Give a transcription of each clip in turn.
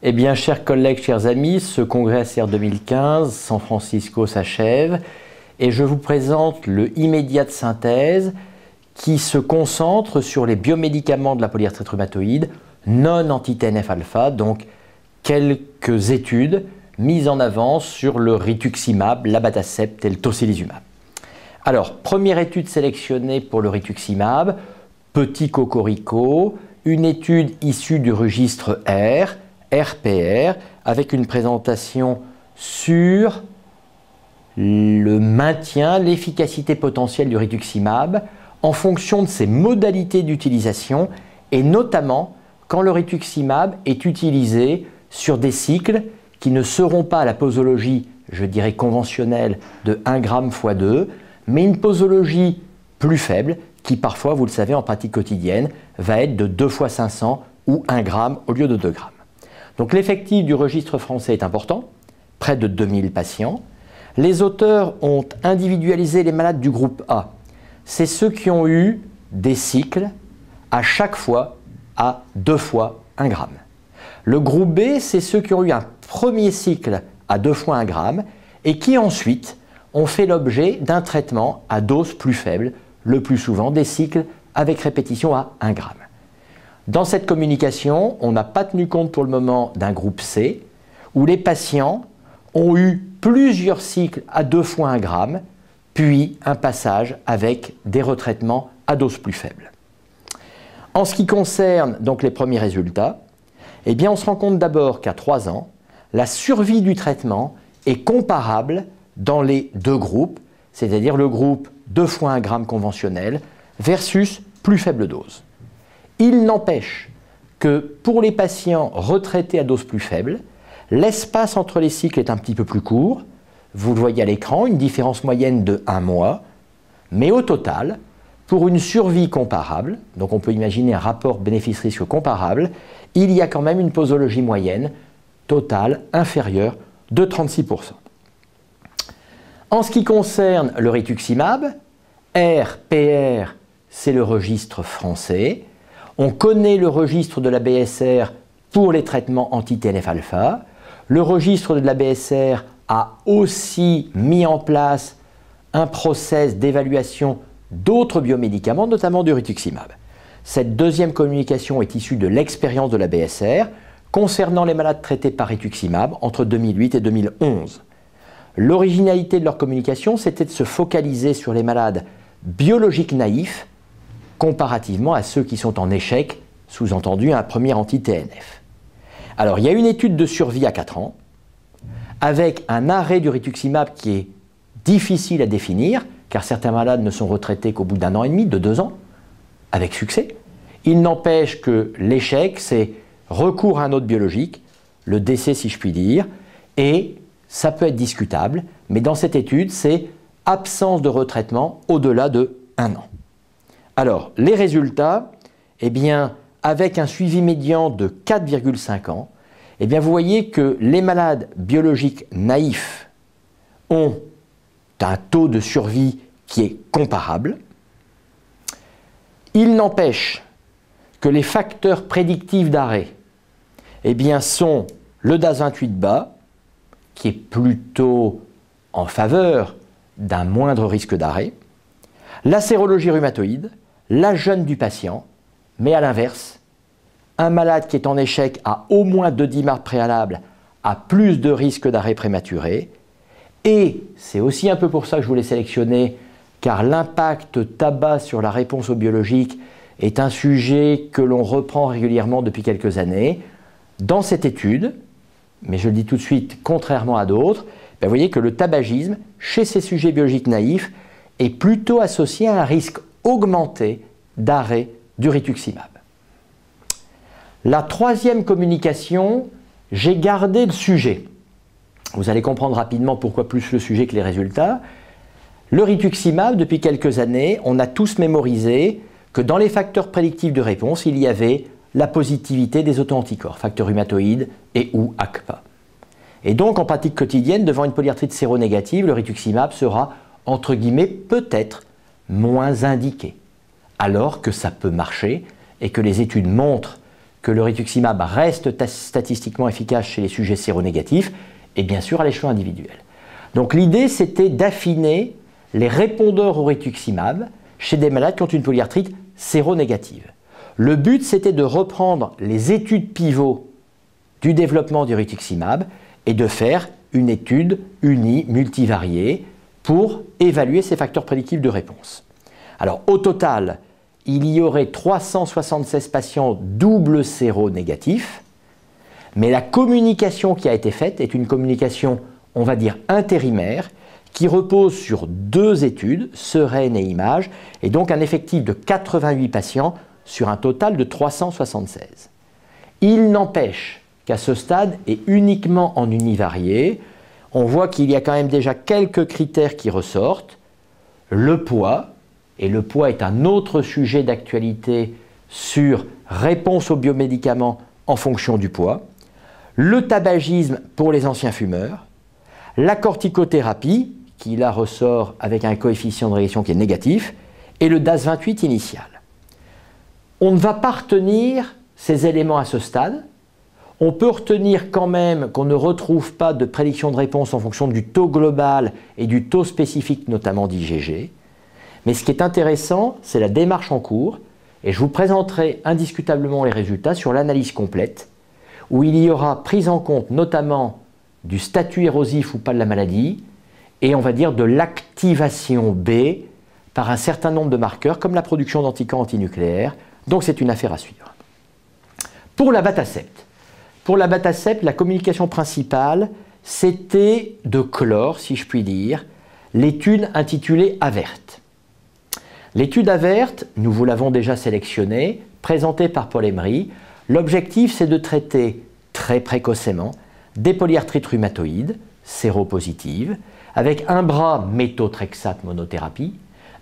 Eh bien, chers collègues, chers amis, ce congrès ACR 2015, San Francisco s'achève et je vous présente le immédiat de synthèse qui se concentre sur les biomédicaments de la polyarthrite rhumatoïde non anti-TNF-alpha, donc quelques études mises en avant sur le rituximab, l'abatacept et le tocilizumab. Alors, première étude sélectionnée pour le rituximab, petit cocorico, une étude issue du registre R, RPR, avec une présentation sur le maintien, l'efficacité potentielle du rituximab en fonction de ses modalités d'utilisation et notamment quand le rituximab est utilisé sur des cycles qui ne seront pas à la posologie, je dirais conventionnelle, de 1 g x 2, mais une posologie plus faible qui parfois, vous le savez, en pratique quotidienne, va être de 2 x 500 ou 1 g au lieu de 2 g. Donc l'effectif du registre français est important, près de 2000 patients. Les auteurs ont individualisé les malades du groupe A. C'est ceux qui ont eu des cycles à chaque fois à 2 fois 1 g. Le groupe B, c'est ceux qui ont eu un premier cycle à 2 fois 1 g et qui ensuite ont fait l'objet d'un traitement à dose plus faible, le plus souvent des cycles avec répétition à 1 g. Dans cette communication, on n'a pas tenu compte pour le moment d'un groupe C, où les patients ont eu plusieurs cycles à 2 fois 1 g, puis un passage avec des retraitements à dose plus faible. En ce qui concerne donc les premiers résultats, eh bien on se rend compte d'abord qu'à 3 ans, la survie du traitement est comparable dans les deux groupes, c'est-à-dire le groupe 2 fois 1 g conventionnel versus plus faible dose. Il n'empêche que pour les patients retraités à dose plus faible, l'espace entre les cycles est un petit peu plus court. Vous le voyez à l'écran, une différence moyenne de 1 mois. Mais au total, pour une survie comparable, donc on peut imaginer un rapport bénéfice-risque comparable, il y a quand même une posologie moyenne totale inférieure de 36%. En ce qui concerne le rituximab, RPR, c'est le registre français. On connaît le registre de la BSR pour les traitements anti-TNF-alpha. Le registre de la BSR a aussi mis en place un process d'évaluation d'autres biomédicaments, notamment du rituximab. Cette deuxième communication est issue de l'expérience de la BSR concernant les malades traités par rituximab entre 2008 et 2011. L'originalité de leur communication, c'était de se focaliser sur les malades biologiques naïfs comparativement à ceux qui sont en échec, sous-entendu un premier anti-TNF. Alors, il y a une étude de survie à 4 ans, avec un arrêt du rituximab qui est difficile à définir, car certains malades ne sont retraités qu'au bout d'1 an et demi, de 2 ans, avec succès. Il n'empêche que l'échec, c'est recours à un autre biologique, le décès si je puis dire, et ça peut être discutable, mais dans cette étude, c'est absence de retraitement au-delà de 1 an. Alors, les résultats, eh bien, avec un suivi médian de 4,5 ans, eh bien, vous voyez que les malades biologiques naïfs ont un taux de survie qui est comparable. Il n'empêche que les facteurs prédictifs d'arrêt eh bien, sont le DAS28 bas, qui est plutôt en faveur d'un moindre risque d'arrêt, la sérologie rhumatoïde, la jeune du patient, mais à l'inverse, un malade qui est en échec à au moins 2 DIMARD préalables a plus de risque d'arrêt prématuré. Et c'est aussi un peu pour ça que je voulais sélectionner, car l'impact tabac sur la réponse aux biologiques est un sujet que l'on reprend régulièrement depuis quelques années. Dans cette étude, mais je le dis tout de suite, contrairement à d'autres, vous voyez que le tabagisme, chez ces sujets biologiques naïfs, est plutôt associé à un risque augmenté d'arrêt du rituximab. La troisième communication, j'ai gardé le sujet. Vous allez comprendre rapidement pourquoi plus le sujet que les résultats. Le rituximab, depuis quelques années, on a tous mémorisé que dans les facteurs prédictifs de réponse, il y avait la positivité des auto-anticorps, facteurs rhumatoïdes et ou ACPA. Et donc, en pratique quotidienne, devant une polyarthrite séronégative, le rituximab sera, entre guillemets, peut-être moins indiqué, alors que ça peut marcher et que les études montrent que le rituximab reste statistiquement efficace chez les sujets séronégatifs et bien sûr à l'échelon individuel. Donc l'idée, c'était d'affiner les répondeurs au rituximab chez des malades qui ont une polyarthrite séronégative. Le but, c'était de reprendre les études pivots du développement du rituximab et de faire une étude unie, multivariée, pour évaluer ces facteurs prédictifs de réponse. Alors au total, il y aurait 376 patients double séronégatifs, mais la communication qui a été faite est une communication, on va dire, intérimaire, qui repose sur 2 études, Sereine et Image, et donc un effectif de 88 patients sur un total de 376. Il n'empêche qu'à ce stade, et uniquement en univarié, on voit qu'il y a quand même déjà quelques critères qui ressortent. Le poids, et le poids est un autre sujet d'actualité sur réponse aux biomédicaments en fonction du poids. Le tabagisme pour les anciens fumeurs. La corticothérapie, qui là ressort avec un coefficient de régression qui est négatif, et le DAS28 initial. On ne va pas retenir ces éléments à ce stade. On peut retenir quand même qu'on ne retrouve pas de prédiction de réponse en fonction du taux global et du taux spécifique, notamment d'IgG. Mais ce qui est intéressant, c'est la démarche en cours, et je vous présenterai indiscutablement les résultats sur l'analyse complète, où il y aura prise en compte notamment du statut érosif ou pas de la maladie, et on va dire de l'activation B par un certain nombre de marqueurs, comme la production d'anticorps antinucléaires. Donc c'est une affaire à suivre. Pour l'abatacept, la communication principale, c'était de clore, si je puis dire, l'étude intitulée AVERT. L'étude AVERT, nous vous l'avons déjà sélectionnée, présentée par Paul Emery. L'objectif, c'est de traiter très précocement des polyarthrites rhumatoïdes séropositives, avec un bras méthotrexate monothérapie,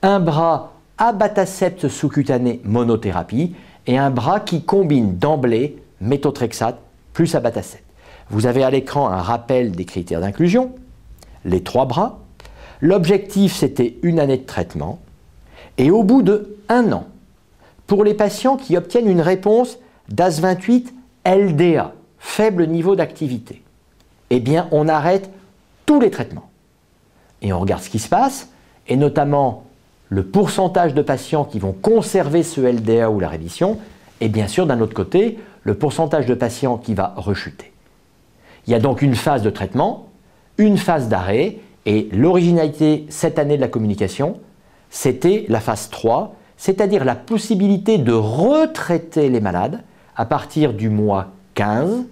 un bras abatacept sous-cutané monothérapie et un bras qui combine d'emblée méthotrexate plus abatacept. Vous avez à l'écran un rappel des critères d'inclusion, les 3 bras. L'objectif, c'était 1 année de traitement. Et au bout de 1 an, pour les patients qui obtiennent une réponse DAS28 LDA, faible niveau d'activité, eh bien, on arrête tous les traitements. Et on regarde ce qui se passe, et notamment le pourcentage de patients qui vont conserver ce LDA ou la rémission, et bien sûr, d'un autre côté, le pourcentage de patients qui va rechuter. Il y a donc une phase de traitement, une phase d'arrêt, et l'originalité cette année de la communication, c'était la phase 3, c'est-à-dire la possibilité de retraiter les malades à partir du mois 15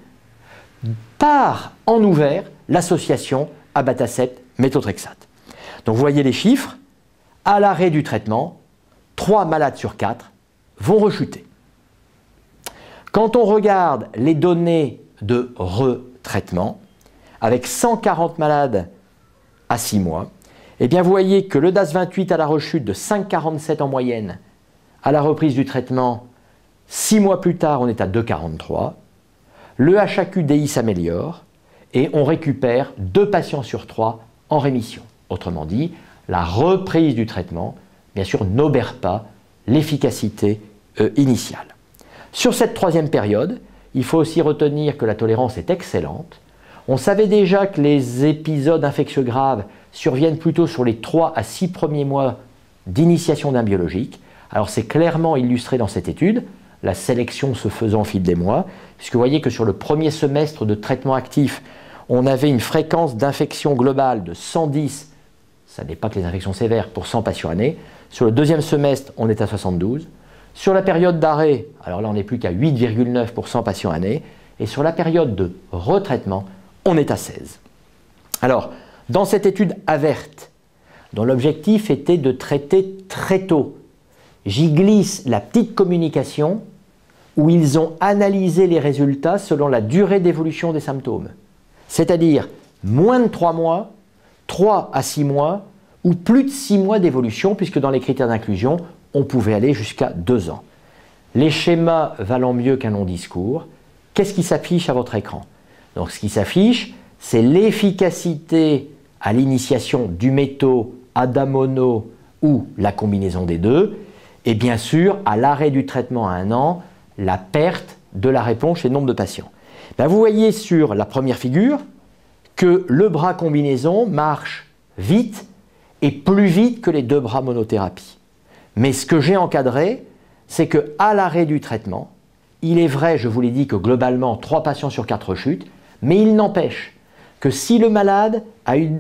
par en ouvert l'association abatacept-méthotrexate. Donc vous voyez les chiffres, à l'arrêt du traitement, 3 malades sur 4 vont rechuter. Quand on regarde les données de retraitement, avec 140 malades à 6 mois, eh bien vous voyez que le DAS28 a la rechute de 5,47 en moyenne à la reprise du traitement. 6 mois plus tard, on est à 2,43. Le HAQ-DI s'améliore et on récupère 2 patients sur 3 en rémission. Autrement dit, la reprise du traitement, bien sûr, n'obère pas l'efficacité initiale. Sur cette 3e période, il faut aussi retenir que la tolérance est excellente. On savait déjà que les épisodes infectieux graves surviennent plutôt sur les 3 à 6 premiers mois d'initiation d'un biologique. Alors c'est clairement illustré dans cette étude, la sélection se faisant au fil des mois, puisque vous voyez que sur le premier semestre de traitement actif, on avait une fréquence d'infection globale de 110, ça n'est pas que les infections sévères, pour 100 patients année. Sur le 2e semestre, on est à 72. Sur la période d'arrêt, alors là on n'est plus qu'à 8,9 pour 100 patients année. Et sur la période de retraitement, on est à 16. Alors, dans cette étude AVERT, dont l'objectif était de traiter très tôt, j'y glisse la petite communication où ils ont analysé les résultats selon la durée d'évolution des symptômes. C'est-à-dire moins de 3 mois, 3 à 6 mois ou plus de 6 mois d'évolution, puisque dans les critères d'inclusion, on pouvait aller jusqu'à 2 ans. Les schémas valant mieux qu'un long discours, qu'est-ce qui s'affiche à votre écran? Donc ce qui s'affiche, c'est l'efficacité à l'initiation du métho, adamono ou la combinaison des deux, et bien sûr, à l'arrêt du traitement à 1 an, la perte de la réponse chez le nombre de patients. Ben, vous voyez sur la première figure que le bras combinaison marche vite et plus vite que les deux bras monothérapie. Mais ce que j'ai encadré, c'est qu'à l'arrêt du traitement, il est vrai, je vous l'ai dit, que globalement 3 patients sur 4 chutent, mais il n'empêche que si le malade a eu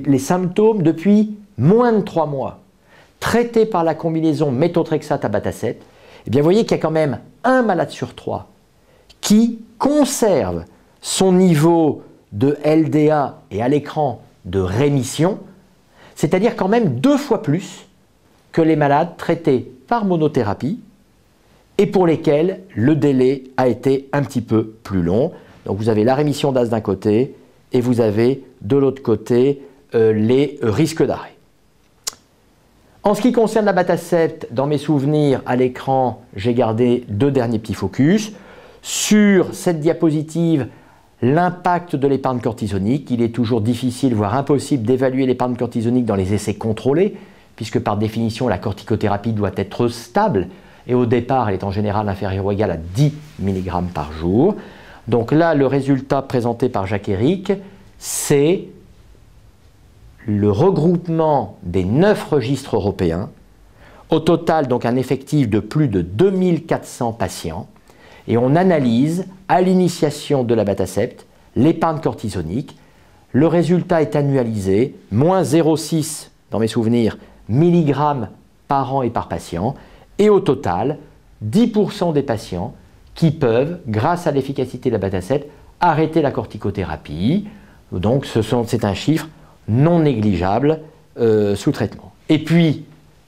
les symptômes depuis moins de 3 mois, traité par la combinaison méthotrexate abatacept, eh bien vous voyez qu'il y a quand même un malade sur 3 qui conserve son niveau de LDA et à l'écran de rémission, c'est-à-dire quand même 2 fois plus que les malades traités par monothérapie et pour lesquels le délai a été un petit peu plus long. Donc vous avez la rémission d'AS d'un côté et vous avez de l'autre côté les risques d'arrêt. En ce qui concerne l'abatacept, dans mes souvenirs à l'écran, j'ai gardé 2 derniers petits focus. Sur cette diapositive, l'impact de l'épargne cortisonique. Il est toujours difficile, voire impossible, d'évaluer l'épargne cortisonique dans les essais contrôlés, puisque par définition, la corticothérapie doit être stable. Et au départ, elle est en général inférieure ou égale à 10 mg par jour. Donc là, le résultat présenté par Jacques-Éric, c'est le regroupement des 9 registres européens. Au total, donc un effectif de plus de 2400 patients. Et on analyse, à l'initiation de l'abatacept, l'épargne cortisonique. Le résultat est annualisé, moins 0,6 dans mes souvenirs, milligrammes par an et par patient. Et au total, 10% des patients qui peuvent, grâce à l'efficacité de l'abatacept, arrêter la corticothérapie. Donc c'est un chiffre non négligeable sous traitement. Et puis,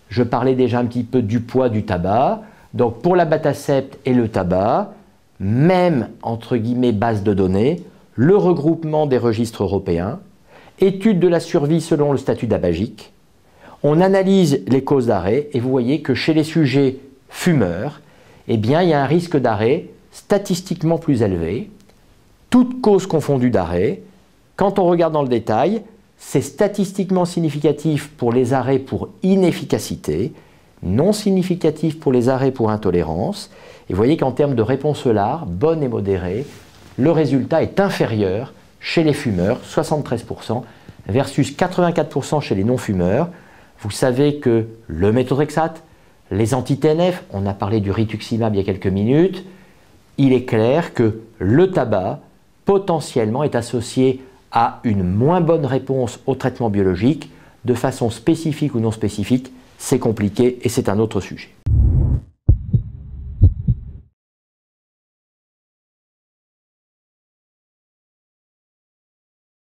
je parlais déjà un petit peu du poids du tabac. Donc pour l'abatacept et le tabac, même entre guillemets base de données, le regroupement des registres européens, étude de la survie selon le statut d'abagique, on analyse les causes d'arrêt et vous voyez que chez les sujets fumeurs, eh bien, il y a un risque d'arrêt statistiquement plus élevé, toutes causes confondues d'arrêt. Quand on regarde dans le détail, c'est statistiquement significatif pour les arrêts pour inefficacité, non significatif pour les arrêts pour intolérance. Et vous voyez qu'en termes de réponse ELAR, bonne et modérée, le résultat est inférieur chez les fumeurs, 73%, versus 84% chez les non-fumeurs. Vous savez que le méthotrexate, les anti-TNF, on a parlé du rituximab il y a quelques minutes, il est clair que le tabac, potentiellement, est associé à une moins bonne réponse au traitement biologique, de façon spécifique ou non spécifique, c'est compliqué et c'est un autre sujet.